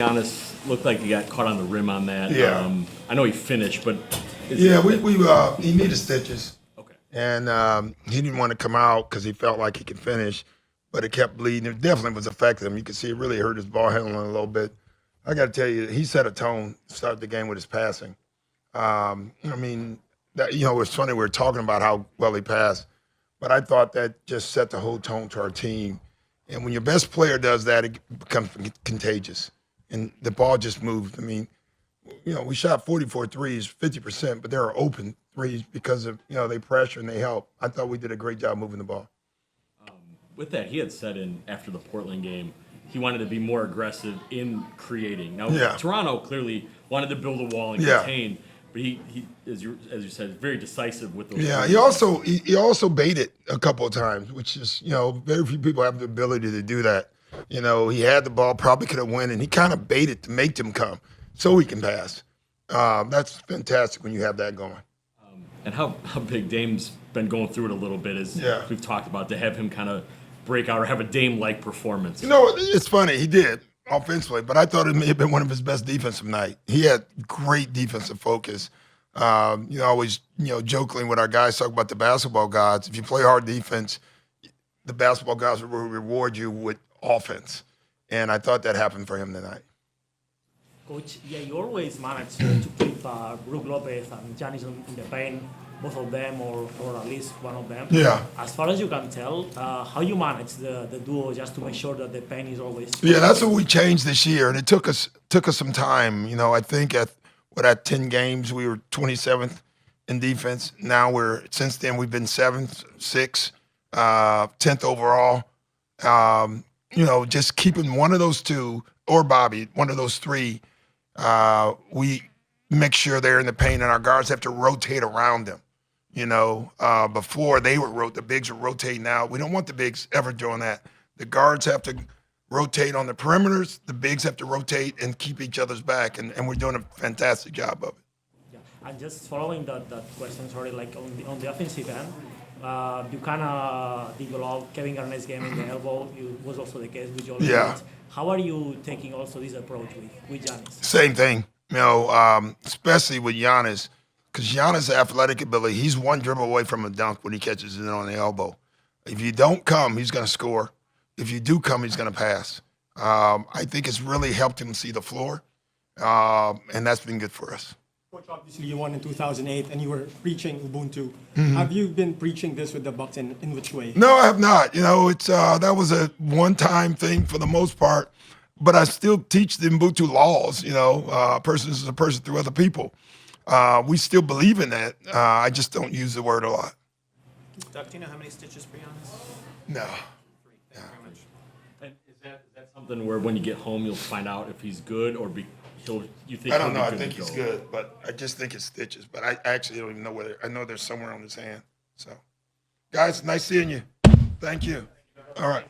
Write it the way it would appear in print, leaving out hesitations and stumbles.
Giannis looked like he got caught on the rim on that. Yeah. I know he finished, but he needed stitches. Okay. And he didn't want to come out because he felt like he could finish, but it kept bleeding. It definitely was affecting him. You could see it really hurt his ball handling a little bit. I got to tell you, he set a tone to start the game with his passing. It's funny, we were talking about how well he passed, but I thought that just set the whole tone to our team. And when your best player does that, it becomes contagious. And the ball just moved. We shot 44 threes, 50%, but there are open threes because of, they pressure and they help. I thought we did a great job moving the ball. With that, he had said after the Portland game, he wanted to be more aggressive in creating. Now, Toronto clearly wanted to build a wall and contain, but he as you said, very decisive with those. Yeah, he also baited a couple of times, which is, very few people have the ability to do that. He had the ball, probably could have won, and he kind of baited to make them come so he can pass. That's fantastic when you have that going. And how big Dame's been going through it a little bit is we've talked about, to have him kind of break out or have a Dame-like performance. It's funny. He did offensively, but I thought it may have been one of his best defensive night. He had great defensive focus. Always, jokingly with our guys talk about the basketball gods. If you play hard defense, the basketball gods will reward you with offense. And I thought that happened for him tonight. Coach, you always manage to keep Brook Lopez and Giannis in the paint, both of them or at least one of them. Yeah. As far as you can tell, how you manage the duo just to make sure that the paint is always... Yeah, that's what we changed this year, and it took us some time. I think at 10 games, we were 27th in defense. Now since then, we've been 7th, 6th, 10th overall. Just keeping one of those two, or Bobby, one of those three, we make sure they're in the paint, and our guards have to rotate around them. Before the bigs would rotate now. We don't want the bigs ever doing that. The guards have to rotate on the perimeters. The bigs have to rotate and keep each other's back, and we're doing a fantastic job of it. Yeah, and just following that question, sorry, like on the offensive end, you kind of developed Kevin Garnett's game in the elbow. It was also the case with Joel. Yeah. How are you taking also this approach with Giannis? Same thing, especially with Giannis, because Giannis' athletic ability, he's one dribble away from a dunk when he catches it on the elbow. If you don't come, he's going to score. If you do come, he's going to pass. I think it's really helped him see the floor, and that's been good for us. Coach, obviously you won in 2008 and you were preaching Ubuntu. Mm-hmm. Have you been preaching this with the Bucks in which way? No, I have not. It's that was a one-time thing for the most part, but I still teach the Ubuntu laws. A person is a person through other people. We still believe in that. I just don't use the word a lot. Doug, do you know how many stitches for Giannis? No. Thank you very much. And is that something where when you get home you'll find out if he's good, or you think? I don't know. He'll be I think to he's go? good, but I just think it's stitches. But I actually don't even know whether. I know there's somewhere on his hand. So, guys, nice seeing you. Thank you. All right.